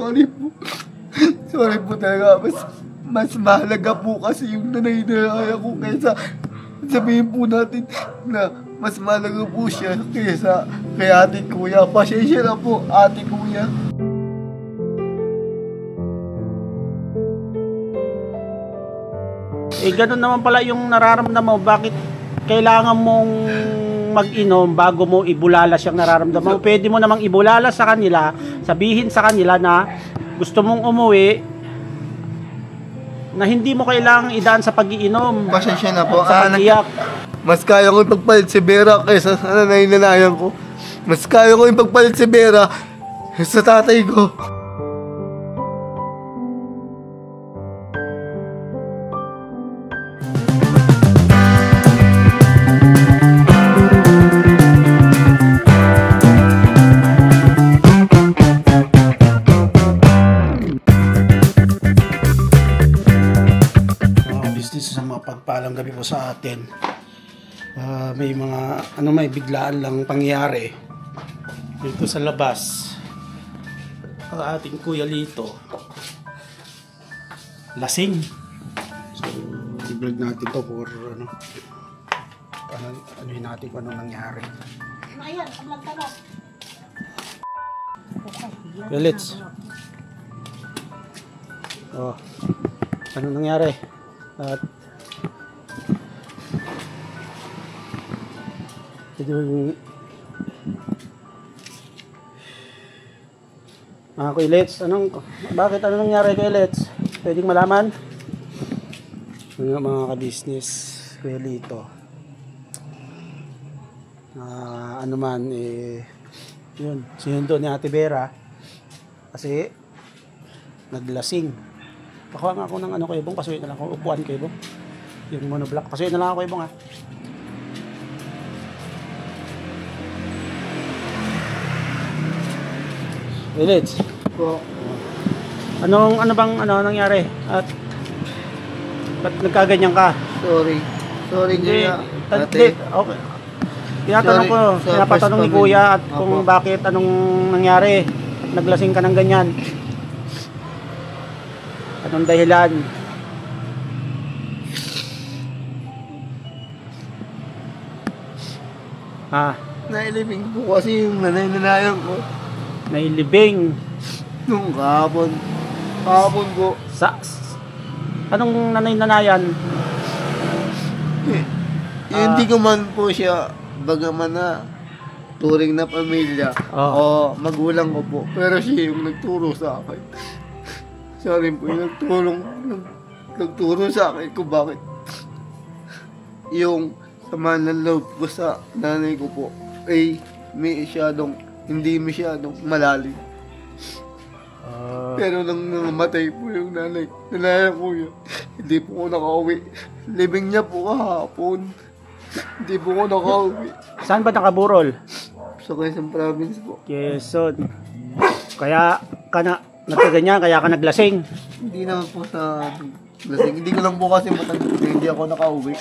Sorry po. Sorry po talaga. Mas mahalaga po kasi yung nanay-nanay ko kaysa sabihin po natin na mas mahalaga po siya kaysa kay ate kuya. Pasensya na po, ate kuya. Ganun naman pala yung nararamdaman mo. Bakit kailangan mong mag-inom bago mo ibulalas yung nararamdaman mo? Pwede mo namang ibulalas sa kanila, sabihin sa kanila na gusto mong umuwi, na hindi mo kailangang idaan sa pag-iinom. Pasensya na po. Sa pag-iyak. Mas kaya ko ipagpalit si Vera kaysa sa nanay-nanayan ko. Mas kaya ko ipagpalit si Vera sa tatay ko. Sa mga pagpalang gabi po sa atin, may mga may biglaan lang pangyayari dito sa labas. Ang ating Kuya Lito lasing, so i-vlog natin to for ano natin kung anong nangyari. Ayan, magtanong. Kuya Litz, ano nangyari? At ito yung Kuya Litz, bakit ano nangyari Kuya Litz? Pwedeng malaman? Mga ka-business, Kuya Lito, yun, sinundo ni Ate Vera kasi naglasing. Pakuha nga ako ng kayo bong, pasuyin na lang ako, upuan kayo bong, yung monoblock, pasuyin na lang ako kayo bong ha. Wilits, ano nangyari? At ba't nagkaganyan ka? Sorry kuya. Ate. Okay. Tinatanong ko, pinapatanong ni Kuya at kung bakit, anong nangyari? Naglasing ka ng ganyan. Anong dahilan? Nailibing po kasi yung nanay-nanayan ko. Nailibing? Nung kahapon. Kahapon po. Anong nanay-nanayan? Hindi ko man po siya, bagaman na turing na pamilya o magulang ko po. Pero siya yung nagturo sa akin. Siya rin po yung nagturo sa akin kung bakit yung sama ng loob ko sa nanay ko po ay hindi masyadong malalim. Pero nang namatay po yung nanay ko yun, hindi po ko nakauwi. Libing niya po kahapon. Hindi po ko nakauwi. Saan ba nakaburol? Sa Quezon Province po. Quezon. Kaya nagkaganyan, kaya ka naglasing? Hindi naman po sa lasing. Hindi ko lang po kasi hindi ako nakauwi.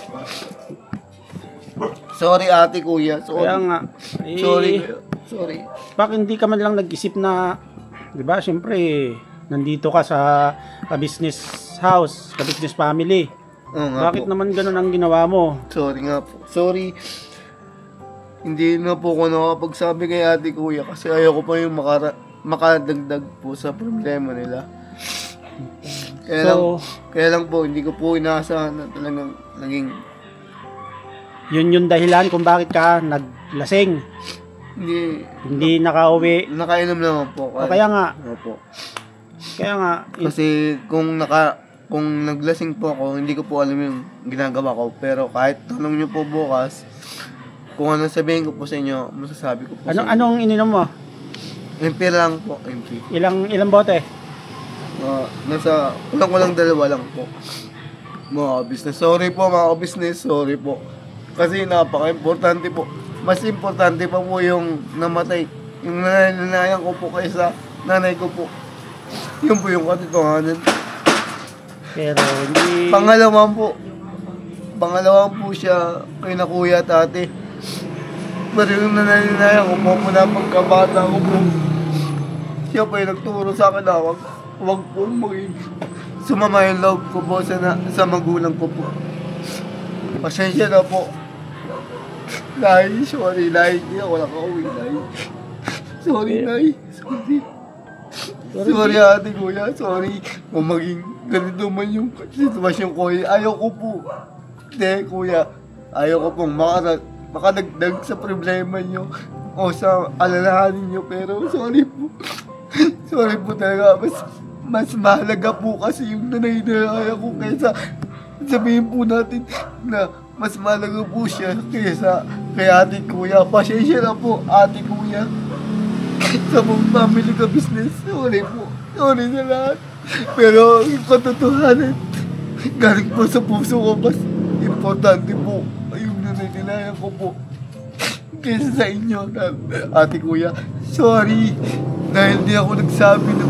Sorry ate kuya. Sorry. Kaya nga. Sorry. Bakit hindi ka man lang nag-isip na, di ba, siyempre, nandito ka sa ka-business house, ka-business family. Bakit naman ganun ang ginawa mo? Sorry nga po. Sorry. Hindi na po ako nakapagsabi kay ate kuya kasi ayaw ko pa yung makadagdag po sa problema nila. Kaya lang po, hindi ko po inaasahan na talagang naging... Yun yung dahilan kung bakit ka naglasing. Hindi nakauwi. Nakainom naman po. Kaya nga. Opo. Kaya nga. Kasi kung naglasing po ako, hindi ko po alam yung ginagawa ko. Pero kahit tanong nyo po bukas, kung anong sabihin ko po sa inyo, masasabi ko po sa inyo. Anong ininom mo? MP lang po, MP. Ilang bote? Kulang dalawa lang po. Mga business. Sorry po mga business, sorry po. Kasi napaka-importante po. Mas importante pa po yung namatay. Yung nanay-nanayan ko po kaysa nanay ko po. Yun po yung katotohanan. Pero hindi... Pangalawa po siya kay na kuya at ate. Pero yung nanay-nanayan ko po mula pagkabata ko po. siya po yung nagturo sa akin na wag po maging sumama yung loob ko po sa magulang ko po. Pasensya na po. Nay, sorry, Nay. Hindi ako nakauwi, Nay. Sorry, Nay. Sorry. Sorry, ate, kuya. Sorry. Kung maging ganito man yung sitwasyon ko, ayaw ko po. Hindi, kuya. Ayaw ko pong makadagdag sa problema nyo o sa alalahanin nyo. Pero sorry po. Sorry po talaga. Mas mahalaga po kasi yung nanay-nanay ko kaysa sabihin po natin na mas mahalaga po siya kaysa kay ate, kuya. Pasensya na po, ate, kuya. Sa buong family ka business, sorry po. Sorry sa lahat. Pero yung katotohanan, galing po sa puso ko, mas importante po yung naninilayan ko po kaysa sa inyo, ate, kuya. Sorry, dahil di ako nagsabi na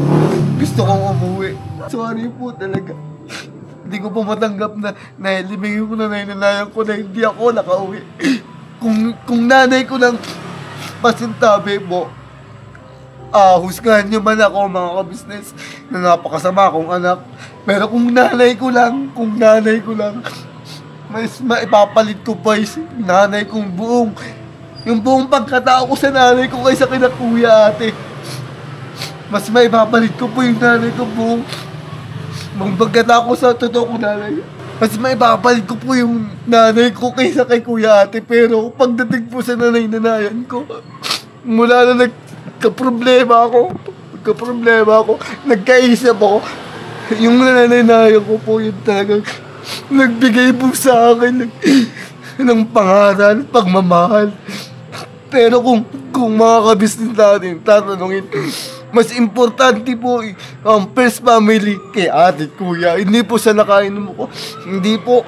gusto kong umuwi. Sorry po talaga. Hindi ko po matanggap na nailibigin ko na naninilayan ko na hindi ako nakauwi. Kung nanay ko lang pasintabi po, husgahan nyo man ako mga ka-business na napakasama akong anak. Pero kung nanay ko lang, mas maipapalit ko pa yung nanay kong yung buong pagkatao ko sa nanay ko kaysa kina kuya, ate. Mas maipapalit ko po yung nanay ko buong pagkatao ko sa totoo ko nanay. Mas maipapalit ko po yung nanay ko kaysa kay kuya, ate. Pero pagdating po sa nanay-nanayan ko, mula na nagka-problema ako, nagkaisip ako, yung nananayan ko po yun talagang nagbigay po sa akin ng pangaral, pagmamahal. Pero kung mga ka-business natin, tatanungin, mas importante po ang first family kay ate, kuya. Hindi po sa nakainom ko. Hindi po.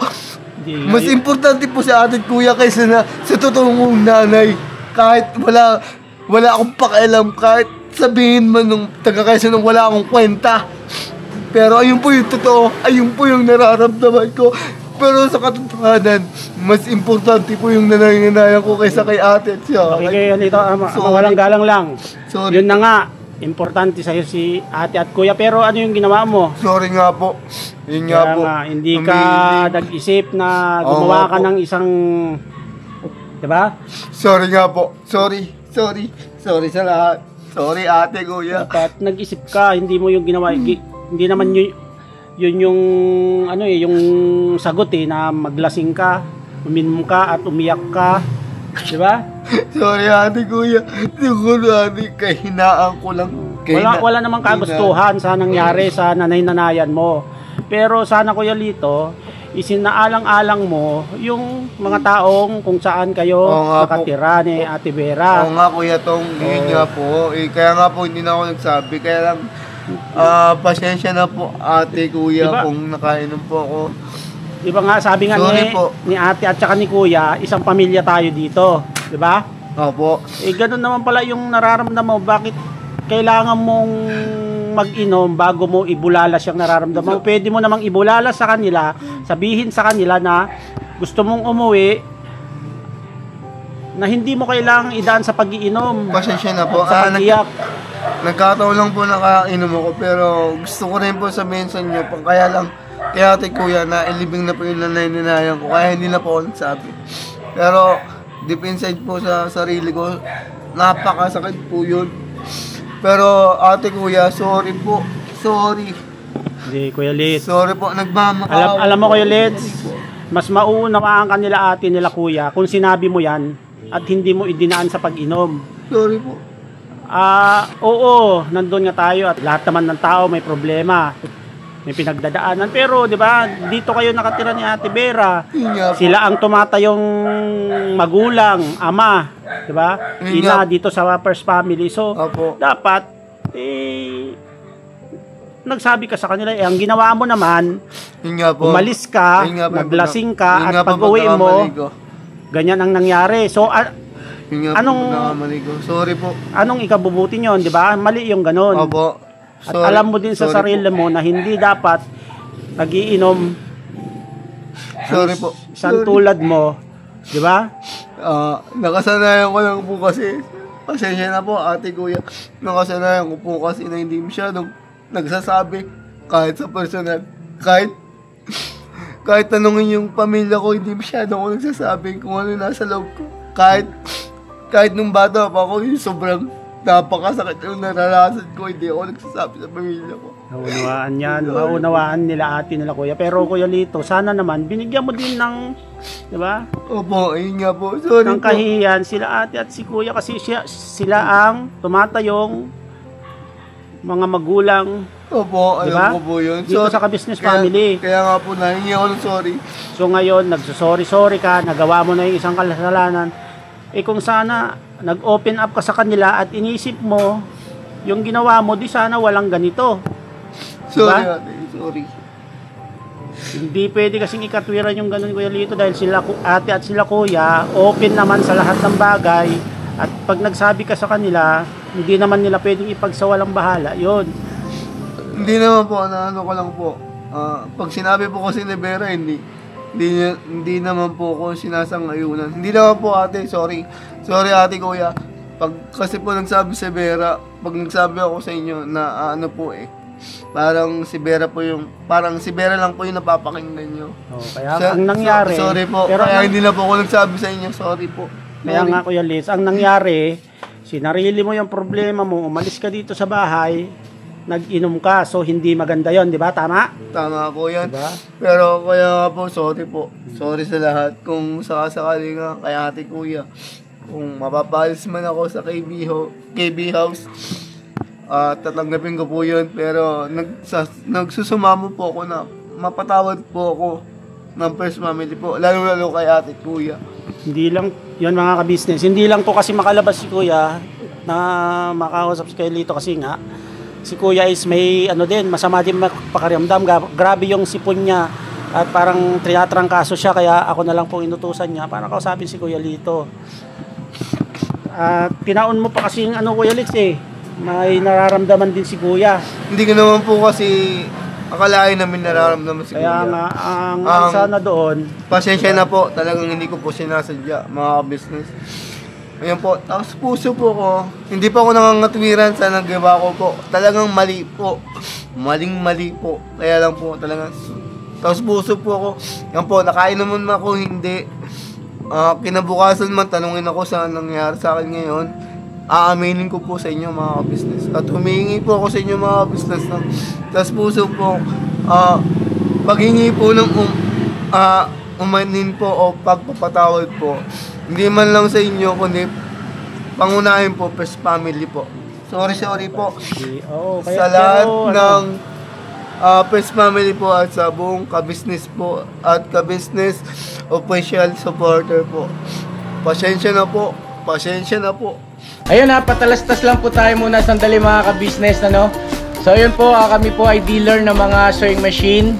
Mas importante po sa ate, kuya kaysa sa totoong kong nanay. Kahit wala akong pakialam, kahit sabihin man nung taga-Quezon nung wala akong kwenta. Pero ayun po yung totoo, ayun po yung nararamdaman ko. Pero sa katotohanan, mas importante po yung nanay-nanayan ko kaysa kay ate at siya. Okay, dito, walang galang lang. Sorry. Yun na nga, importante sa'yo si ate at kuya. Pero ano yung ginawa mo? Sorry nga po. Yun nga po. Hindi ka nag-isip na gumawa ka ng isang, diba? Sorry nga po. Sorry sa lahat. Sorry, ate, kuya. Dapat nag-isip ka, hindi mo yung ginawa. Hindi naman yun yung yung sagot na maglasing ka, uminom ka at umiyak ka. Di ba? Sorry, ate, kuya. Siguro, ate, kahinaan ko lang. Wala namang kagustuhan sa nangyari sa nanay-nanayan mo. Pero sana, Kuya Lito, isinaalang-alang mo yung mga taong kung saan kayo nakatira ni Ate Vera. Oo nga, Kuya Tong, yun nga po. Kaya nga po, hindi na ako nagsabi. Kaya lang, pasensya na po, ate, kuya, diba? Kung nakainom po ako. Diba nga, sabi nga ni ate at saka ni kuya, isang pamilya tayo dito. Diba? Opo. Ganun naman pala yung nararamdaman mo. Bakit kailangan mong mag-inom bago mo ibulalas yung nararamdaman mo? Pwede mo namang ibulalas sa kanila, sabihin sa kanila na gusto mong umuwi, na hindi mo kailangang idaan sa pag-iinom. Pasensya na po. Sa pag-iyak. Nagkataon lang po nakainom ako, pero gusto ko rin po sabihin sa inyo, kaya lang, kaya ate, kuya, na ilibing na po yung nanay-nanayan ko, kaya hindi na po ako nagsabi. Pero, deep inside po sa sarili ko, napakasakit po yun. Pero, ate, kuya, sorry po. Sorry. Hindi, Kuya Litz. Sorry po, nagmamakaawa. Alam mo, Kuya Litz, mas mauunawaan ka nila ate, nila kuya, kung sinabi mo yan, at hindi mo idinaan sa pag-inom. Sorry po. Oo, nandun nga tayo at lahat naman ng tao may problema. May pinagdadaanan. Pero, di ba, dito kayo nakatira ni Ate Vera. Sila ang tumatayong magulang, ama. Di ba? Ina dito sa first family. So, dapat, nagsabi ka sa kanila, ang ginawa mo naman, umalis ka, naglasing ka, at pag-uwi mo, ganyan ang nangyari. So, sorry po. Anong ikabubuti nyo, di ba? Mali yung ganun. Opo. At alam mo din sa sarili mo na hindi dapat nagiinom. Sorry po. Isang tulad mo, di ba? Nakasanayan ko lang po kasi Pasensya na po, ate, kuya. Nakasanayan ko po kasi na hindi masyadong nagsasabi kahit sa personal. Kahit tanungin yung pamilya ko, hindi masyadong ako nagsasabi kung ano nasa loob ko. Kahit nung bata pa ako, yung sobrang napakasakit yung naranasan ko, hindi ako nagsasabi sa pamilya ko. Naunawaan yan, maunawaan nila ate nila kuya. Pero Kuya Lito, sana naman binigyan mo din ng, di ba? Opo, ayun nga po. Sorry Ng po. kahiyan sila ate at si kuya kasi sila ang tumatayong mga magulang Opo, alam Diba? ko po yun. dito sa ka-business family. Kaya nga po, nahingi ako ng sorry. So ngayon, nagsusorry-sorry ka, nagawa mo na yung isang kasalanan. Eh kung sana nag-open up ka sa kanila at inisip mo yung ginawa mo, di sana walang ganito. Sorry, Diba? ate. Sorry. Hindi pwede kasing ikatwiran yung ganun Kuya Lito dahil sila ate at sila kuya open naman sa lahat ng bagay at pag nagsabi ka sa kanila hindi naman nila pwedeng ipagsawalang bahala yon. Hindi naman po, ano ko lang po. Pag sinabi po kasi ni Vera, hindi naman po ako sinasang-ayunan. Hindi naman po ate, sorry. Sorry ate, kuya. Kasi po nagsabi si Vera, pag nagsabi ako sa inyo na ano po parang si Vera lang po yung napapakinggan nyo. Kaya ang nangyari Sorry po, pero kaya hindi na po ako nagsabi sa inyo, sorry po. kaya nga Kuya Liz, ang nangyari sinarili mo yung problema mo, umalis ka dito sa bahay, nag-inom ka, so hindi maganda yon, di ba? Tama? Tama po yan. Diba? Pero kaya nga po, sorry po. Sorry sa lahat. Kung sakasakali nga, kaya ate kuya, kung mapapalis man ako sa KB House, tatanggapin ko po yun. Pero nagsusumamo po ako na mapatawad po ako ng first family po. Lalo kay ate kuya. Hindi lang, yun mga ka-business, hindi lang po kasi makalabas si Kuya na makausap si Kuya Lito kasi nga, si Kuya is may din, masama din pakiramdam. Grabe yung sipon niya at parang trinatrangkaso siya kaya ako na lang pong inutusan niya para kausapin si Kuya Lito. At tinaon mo pa kasi yung Kuya Lito may nararamdaman din si Kuya. Hindi ko naman po kasi akalain namin nararamdaman si Kaya kuya. nga, ang sana doon, Pasensya na po, talagang hindi ko po sinasadya, mga business. Ayan po, tapos puso po ko, hindi pa ako nangangatwiran sa nagawa ko po. Talagang mali po. Mali po. Kaya lang po talagang, tapos puso po ako. Yan po, nakain naman ako, hindi. Kinabukasan man, tanungin ako sa nangyari sa akin ngayon. Aaminin ko po sa inyo mga business. At humingi po ako sa inyo mga business. Tapos puso po, paghingi po ng umanin po o pagpapatawad po, hindi man lang sa inyo, kundi pangunahin po, first family po. Sorry po. Sa lahat ng first family po at sa buong ka-business po at ka-business official supporter po. Pasensya na po. Ayun patalastas lang po tayo muna sandali mga ka-business, So ayun po, kami po ay dealer ng mga sewing machine.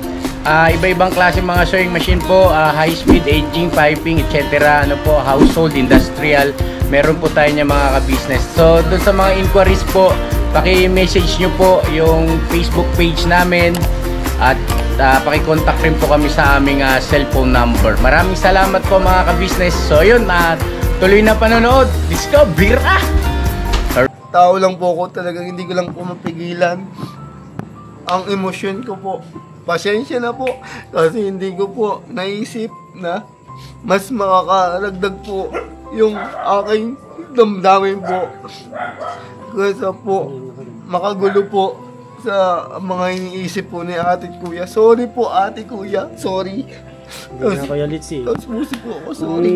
Iba-ibang klase mga sewing machine po, high speed, aging, piping, etc. Household, industrial. Meron po tayo niya mga ka-business. So doon sa mga inquiries po, paki-message nyo po yung Facebook page namin at paki-contact rin po kami sa aming cellphone number. Maraming salamat po mga ka-business. So ayun, tuloy na panonood. Let's go, bira! Tao lang po ako, talagang hindi ko lang po mapigilan ang emosyon ko po. Pasensya na po kasi hindi ko po naisip na mas makakaragdag po yung aking damdamin po. Kasi po, makagulo po sa mga iniisip po ni ate kuya. Sorry po ate kuya, sorry. Hindi na Kuya Litsi. Tapos puso po ako, Kung sorry.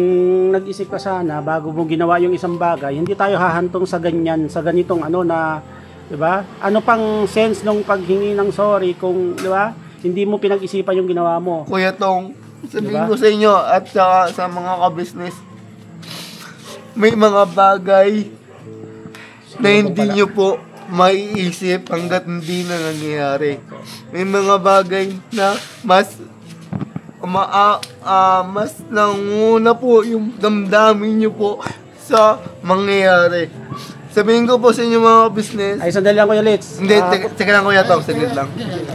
nag-isip ka sana bago mo ginawa yung isang bagay, hindi tayo hahantong sa ganyan, sa ganitong na, 'di ba? Ano pang sense nung paghingi ng sorry kung, 'di ba? Hindi mo pinag-isipan yung ginawa mo. Kuya Tong, sabihin Diba? ko sa inyo at sa mga ka-business, may mga bagay na hindi nyo po maiisip hanggat hindi na nangyayari. May mga bagay na mas nanguna po yung damdamin nyo po sa mangyayari. Sabihin ko po sa inyo mga business, Ay, sandali lang Kuya Litz. hindi, teka lang kuya Tom, saglit lang.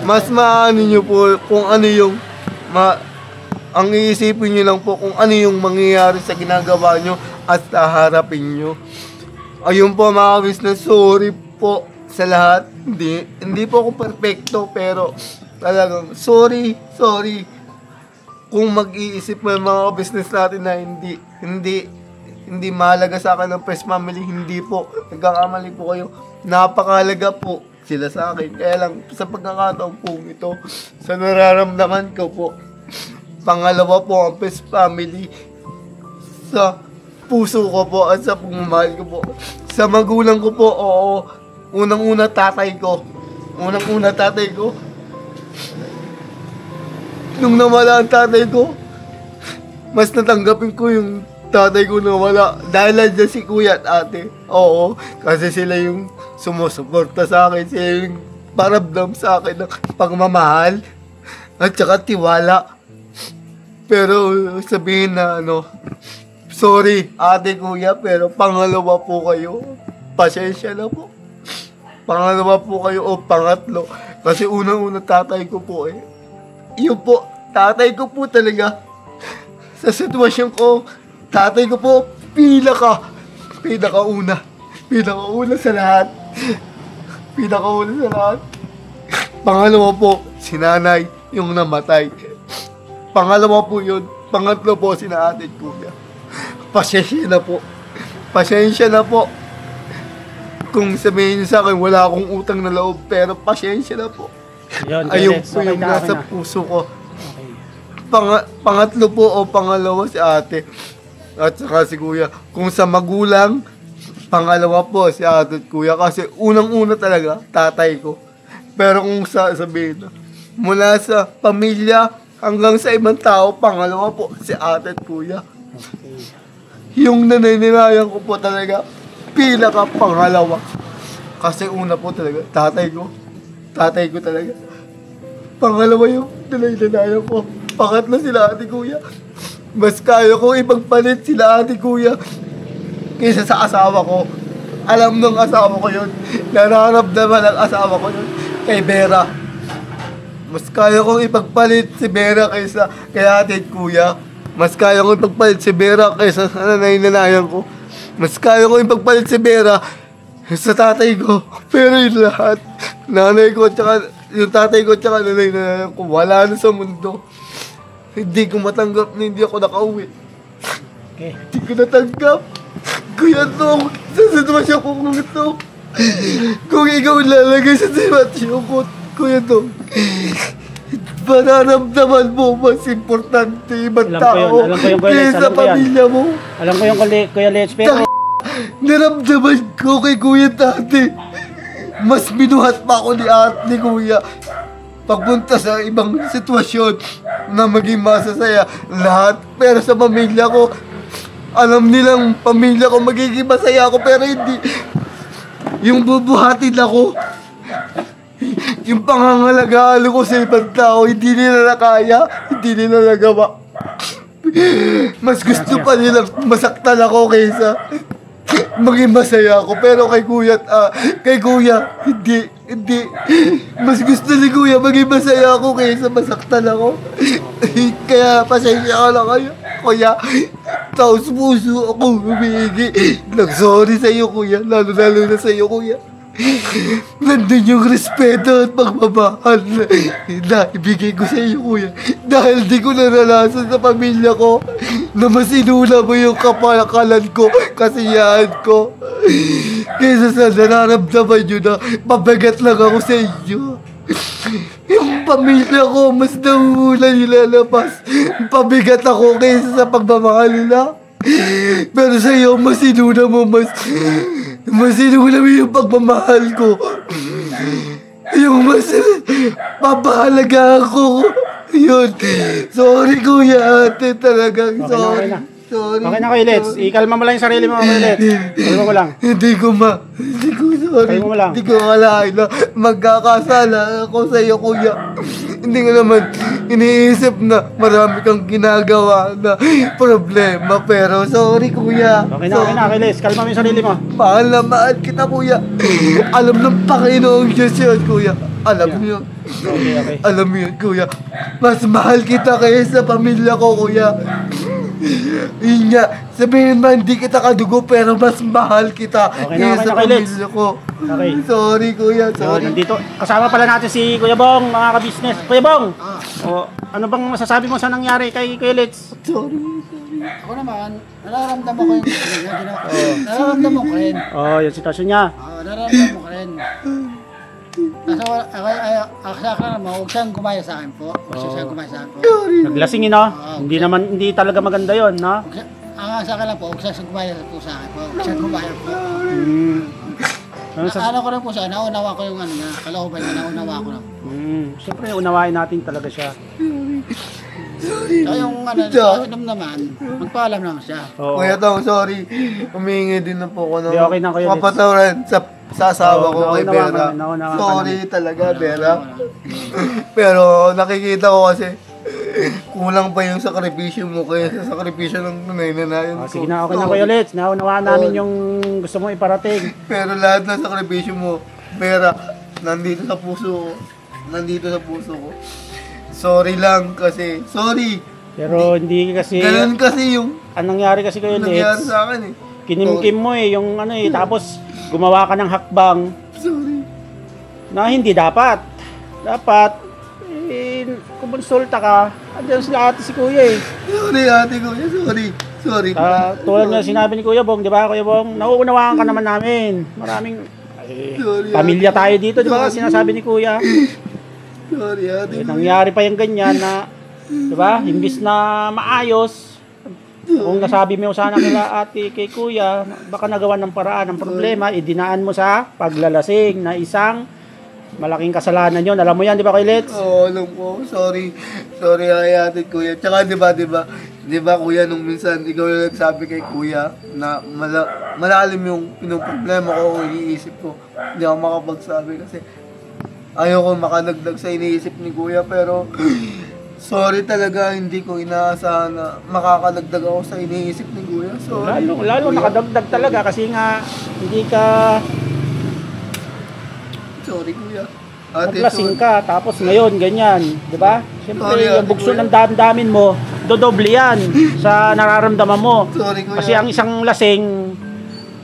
Mas maano nyo po kung ano yung, ang iisipin nyo lang po kung ano yung mangyayari sa ginagawa nyo at haharapin nyo. Ayun po mga business, sorry po sa lahat. Hindi po ako perfecto, pero talagang sorry. Kung mag-iisip mo yung mga business natin na hindi mahalaga sa akin ng First Family, hindi po. Nagkakamali po kayo. Napakahalaga po sila sa akin. Kaya lang, sa pagkakataon po ito, sa nararamdaman ko po, pangalawa po ang First Family sa puso ko po at sa pagmamahal ko po. Sa magulang ko po, oo. Unang-una tatay ko. Nung nawala ang tatay ko, mas natanggapin ko yung tatay ko nawala. Dahil nandiyan si kuya at ate. Oo, kasi sila yung sumusuporta sa akin. Sila yung paramdam sa akin ng pagmamahal at saka tiwala. Pero sabihin na sorry ate, kuya, pero pangalawa po kayo. Pasensya na po. Pangalawa po kayo o pangatlo. Kasi unang-una tatay ko po eh. Yun po, tatay ko po talaga. Sa sitwasyon ko, tatay ko po pinakauna sa lahat. Pangalawa po, si nanay, yung namatay. Pangalawa po yun. Pangatlo po, si ate at kuya. Pasensya na po. Kung sabihin niyo sa akin, wala akong utang na loob, pero pasensya na po. Yun, Ayun Let's, po okay yung na, nasa okay na. puso ko. Okay. Pangatlo po o pangalawa si ate at saka si kuya. Kung sa magulang, pangalawa po si ate at kuya. Kasi unang-una talaga, tatay ko. Pero kung sabihin na, mula sa pamilya hanggang sa ibang tao, pangalawa po si ate at kuya. Yung naninilayan ko po talaga, pangalawa. Kasi una po talaga, tatay ko talaga. Pangalawa yung naninilayan ko. Pangatlo sila ate kuya. Mas kaya ko ipagpalit sila ate kuya kaysa sa asawa ko. Alam ng asawa ko yun. Nararamdaman ng asawa ko yun. Kay Vera. Mas kaya kong ipagpalit si Vera kaysa kay ate at kuya. Mas kaya kong ipagpalit si Vera kaysa sa naninilayan ko. Mas kaya kong ipagpalit si Vera sa tatay ko. Pero yung lahat, nanay ko at saka yung tatay ko at saka nanay ko, wala na sa mundo. Hindi ko matanggap na hindi ako nakauwi. Okay. Hindi ko natanggap. Kuya Tong, sa sitwasyon ko kung ito. Kung ikaw lalagay sa sitwasyon ko, Kuya Tong, mararamdaman mo mas importante ibang tao Alam ko yung Kuya Let's, kaysa pamilya mo. Alam ko yung Kuya Let's, pero Naramdaman ko kay Kuya Tate. Mas binuhat pa ako ni Kuya. Pagpunta sa ibang sitwasyon na maging masasaya lahat. Pero sa pamilya ko, alam nilang pamilya ko magiging masaya ako, pero hindi. Yung bubuhatin ako, yung pangangalagaan ko sa ibang tao, hindi nila nakaya, hindi nila nagawa. Mas gusto pa nila masaktan ako kaysa maging masaya ako. Pero kay Kuya, hindi. Mas gusto ni Kuya maging masaya ako kaysa masaktan ako. Kaya pasensya ka lang kayo, Kuya. Taos puso ako humihingi. Nag-sorry sa iyo, Kuya. Lalo na sa iyo, Kuya. Nandun yung respeto at pagmamahal na ibigay ko sa iyo, Kuya. Dahil di ko naranasan sa pamilya ko na mas inuna mo yung kapakalan ko, kasiyahan ko. Kaysa sa nararamdaman nyo na mabagat lang ako sa inyo. Yung pamilya ko, mas nauna nilalabas. Pabigat ako kaysa sa pagmamahal nila. Pero sa iyo, mas inuna mo yung pagmamahal ko. Yung mas papahalaga ako. Yun. Sorry, Kuya Ate. Talagang sorry. Sorry. okay na Kuya Let's. Ikalma mo lang yung sarili mo, Kuya Let's. Kalma mo lang. Hindi ko sorry. Kalma mo lang. Hindi ko akalain na magkakasala ako sa iyo, Kuya. Hindi nga naman iniisip na marami kang ginagawa na problema. Pero sorry, Kuya. Okay na Kuya Let's. Kalma mo yung sarili mo. Mahal na mahal kita, Kuya. Alam ng Panginoong Diyos yun, Kuya. Alam mo yun. Okay. Alam mo yun, Kuya. Mas mahal kita kaysa sa pamilya ko, Kuya. Yun nga, sabihin ba hindi kita kadugo pero mas mahal kita Okay na, okay sa na, Kuya Lids. pamilya ko. Okay. Sorry kuya, So, sorry. nandito, kasama pala natin si Kuya Bong, mga ka-business. Kuya Bong, ano bang masasabi mo sa nangyari kay Kuya Litz? Sorry. Ako naman, nararamdaman ko yung ginawa. Nararamdaman ko rin. Oh, yung sitwasyon niya. Nararamdaman ko rin. Nasa ako naman, huwag siyang gumaya sa akin po. Huwag siyang gumaya sa akin po. Naglasing no? Hindi talaga maganda yon, no? Ang sa akin lang po, huwag siyang gumaya po sa akin po. Huwag siyang gumaya po. Ano ko rin po siya, naunawa ko yung ano niya, kalooban niya, naunawa ko lang. Siyempre, unawain natin talaga siya. Kaya yung ano, inom naman, magpaalam naman siya. Oo. Kuya Tong, sorry. Humingi din na po ako ng Di, okay na, Kuya Litz. kapatawaran sa asawa ko kay naunawa Vera. ka, naunawa ka Sorry talaga, Vera. Pero nakikita ko kasi kulang pa yung sakripisyo mo kaya sa sakripisyo ng nanay-nanayan ko. Sige na, okay na Kuya Litz. Naunawaan namin yung gusto mo iparating. Pero lahat ng sakripisyo mo, Vera, nandito sa puso ko. Nandito sa puso ko. Sorry lang kasi, sorry. Pero hindi kasi, Ganun kasi yung anong nangyari kasi Kuya nangyari Litz, sa akin eh. kinimkim mo yung ano tapos gumawa ka ng hakbang Sorry. na hindi dapat. Dapat, kumonsulta ka. Andiyan sila ate si Kuya eh. Sorry ate ko, sorry. Sorry. Tulad na sinabi ni Kuya Bong, di ba Kuya Bong? Nauunawaan ka naman namin. Maraming Sorry, pamilya tayo dito, di ba? Sinasabi ni Kuya. Sorry ate ko. Nangyari pa yung ganyan na, di ba? Imbis na maayos, kung nasabi mo sana kila ate kay Kuya, baka nagawa ng paraan ng problema, idinaan mo sa paglalasing na isang malaking kasalanan yon. Alam mo yan, di ba Kuya Litz? Oo, alam ko. Sorry. Sorry kay ate kuya. Tsaka di ba kuya nung minsan ikaw yung nagsabi kay kuya na malalim yung problema ko o iniisip ko. Hindi ako makapagsabi kasi ayoko makadagdag sa iniisip ni kuya pero sorry talaga hindi ko inaasahan na makakadagdag ako sa iniisip ni kuya. Sorry. Lalo nakadagdag talaga kasi nga hindi ka Sorry kuya. Ate, naglasing ka, tapos ngayon, ganyan, di ba? Siyempre, Sorry, yung Ate bugso Kuya. ng damdamin mo, dodoble yan sa nararamdaman mo. Sorry kuya. Kasi ang isang lasing,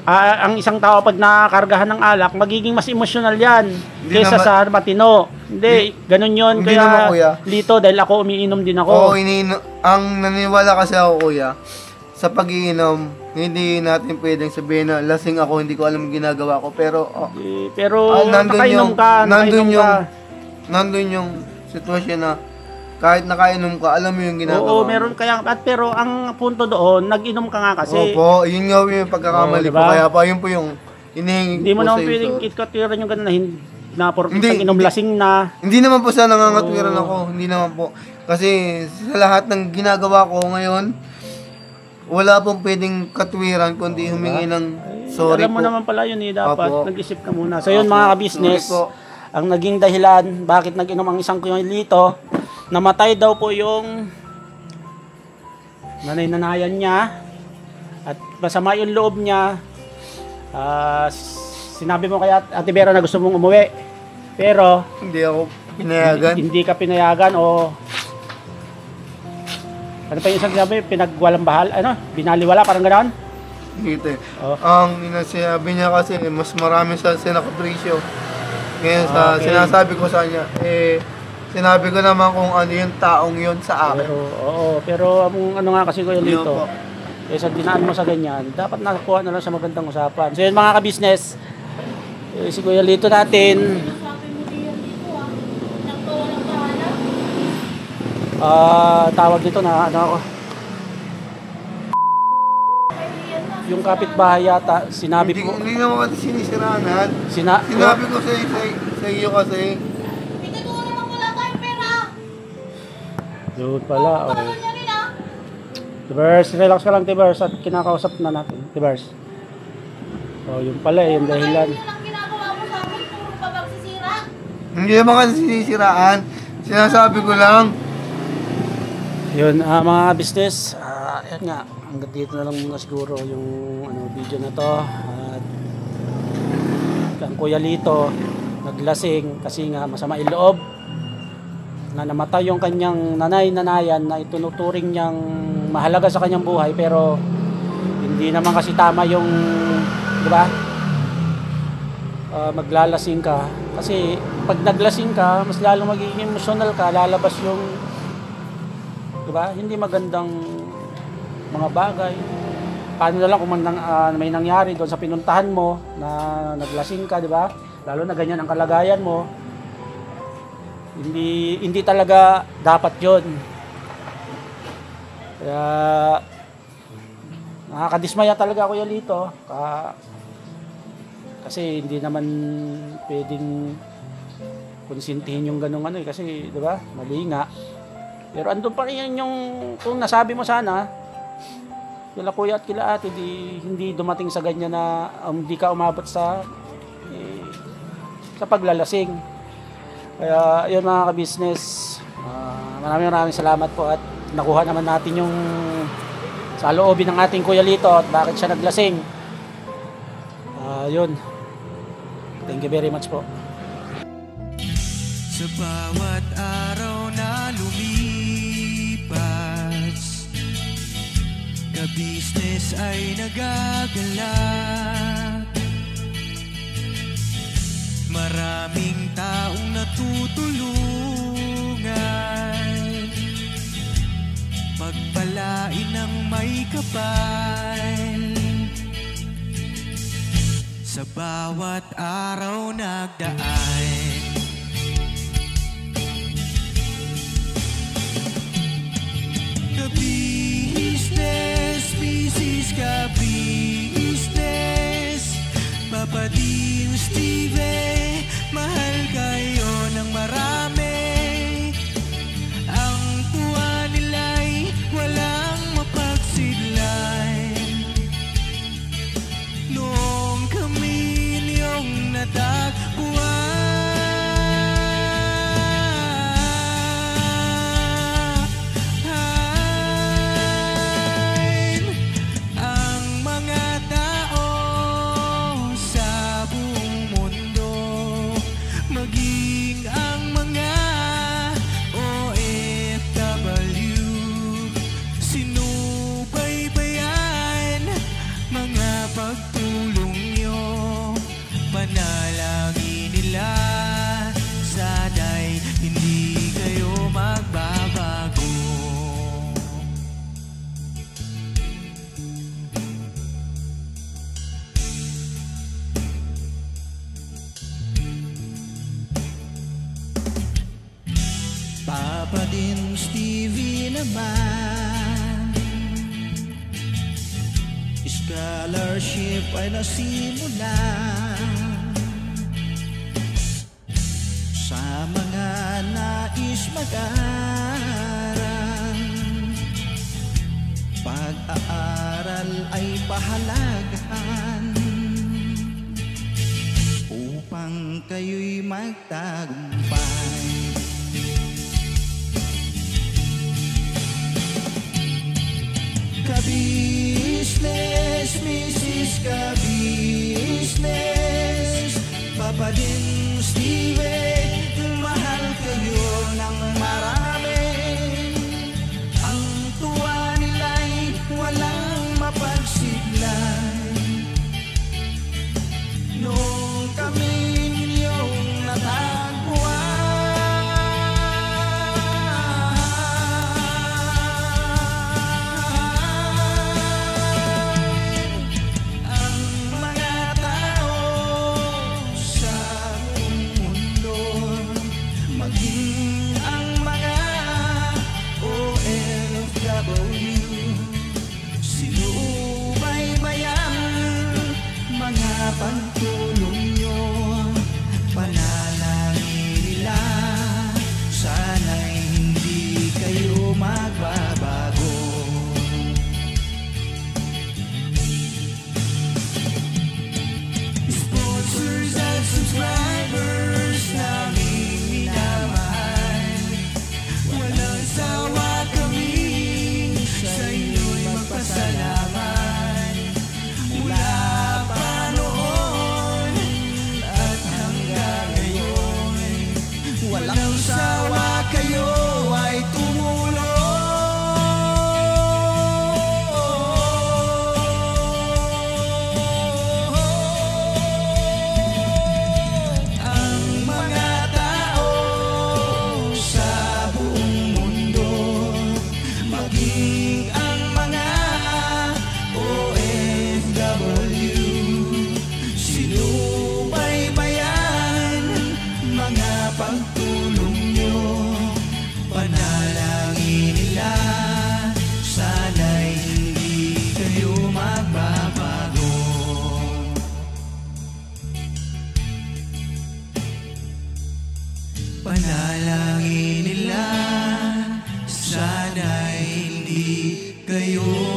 ang isang tao pag nakakargahan ng alak, magiging mas emosyonal yan kaysa naman- sa matino. Hindi, ganun yun. Hindi naman, Kuya. Lito, dahil ako umiinom din ako. Oo, ang naniniwala kasi ako kuya, sa pag-iinom, hindi natin pwedeng sabihin na lasing ako, hindi ko alam yung ginagawa ko. Pero, Pero nakainom ka, nandun yung sitwasyon na kahit nakainom ka, alam mo yung ginagawa Oo, mo. meron kaya, pero ang punto doon, nag-inom ka nga kasi. Opo, yun nga yung pagkakamali Oo, diba? ko. Kaya pa, yun po yung hinihingi Hindi mo po naman sa'yo. pwedeng itkatiran yung ganun na Hindi, inom lasing na. Hindi naman po sa nangangatwiran ako. Hindi naman po. Kasi sa lahat ng ginagawa ko ngayon, wala pong pwedeng katwiran kundi humingi ng sorry Alam mo po. naman pala yun eh, dapat Opo. nag-isip ka muna. So yun mga ka-business, Sorry po. ang naging dahilan bakit nag-inom ang isang Kuya, namatay daw po yung nanay-nanayan niya at masama yung loob niya. Sinabi mo kaya Ate Vera na gusto mong umuwi, pero Hindi ako pinayagan. hindi ka pinayagan o ano pa yung isang sabi, pinagwalang bahal, binaliwala, parang gano'n? Dito eh. Oh. Ang sinabi niya kasi, mas marami sa sinakaprisyo. Ngayon sa Okay. sinasabi ko sa kanya, sinabi ko naman kung ano yung taong yun sa akin. Pero ang ano nga kasi Kuya Yun Lito, po. sa dinaan mo sa ganyan, dapat nakakuha na lang sa magandang usapan. So yun mga ka-business, si Kuya Lito natin, tawag dito na ano ako, yung kapitbahay yata, sinabi Hindi, ko, hindi naman sinisiranan. Sinabi ko sa iyo kasi, Ikaw naman wala tayong pera. yun pala, Ano niya rin ah? Tibers, relax ka lang Tibers at kinakausap na natin, Tibers. Yun pala yung dahilan. Yun ang ginagawa mo sa akin, puro pa pagsisira. hindi naman kasi sinisiraan. Sinasabi ko lang, Yun, mga business, yan nga, hanggang dito na lang muna siguro yung video na to. At ang Kuya Lito, naglasing kasi nga masama yung loob. na namatay yung kanyang nanay-nanayan na itunuturing niyang mahalaga sa kanyang buhay, pero hindi naman kasi tama yung, di ba? Maglalasing ka. Kasi pag naglasing ka, mas lalo magiging emotional ka, lalabas yung, di ba? Hindi magandang mga bagay. Paano na lang kung may nangyari doon sa pinuntahan mo na naglasing ka, di ba? Lalo na ganyan ang kalagayan mo. Hindi talaga dapat 'yon. Kaya nakakadismaya talaga ako Lito. Kasi hindi naman pwedeng konsintihin yung ganung kasi 'di ba? Mali nga. Pero andun pa rin yung kung nasabi mo sana kila kuya at kila ate hindi dumating sa ganyan na hindi ka umabot sa paglalasing. Kaya yun mga ka-business, maraming salamat po at nakuha naman natin yung sa loobin ng ating Kuya Lito at bakit siya naglasing. Yun. Thank you very much po. Sa bawat araw na lumipas, ka-business ay nagagalak. Maraming taong natutulungan, pagpalain ng may kapal. Sa bawat araw nagdaan, ka-business, business ka-business, Papa Dio, Steve, mahal kayo ng marami. Ang tuwa nila'y walang mapagsidlan. Noong kami niyong natagpuan, ang mga tao sa buong mundo, maging ang mga OFW, sinubaybayan mga pagtulong nyo, panalangin nila, sana'y hindi kayo magbabago. Papa din Stevie naman, scholarship ay nasimulan sa mga nais mag-aral. Pag-aaral ay pahalagahan upang kayo'y magtagumpay. Ka-business, Mrs. Ka-business, Papa din Steve, mahal kayo ng marami. Ang tuwa nila'y walang mapagsidlan. Noong kami ninyong natagpuan, pagtulong nyo, panalangin nila, sana'y hindi kayo magbabago. Sponsors at subscribers naming minamahal, walang sawa kami sa inyo'y magpasalamat. Mula pa noon Panalangin nila, sana'y hindi kayo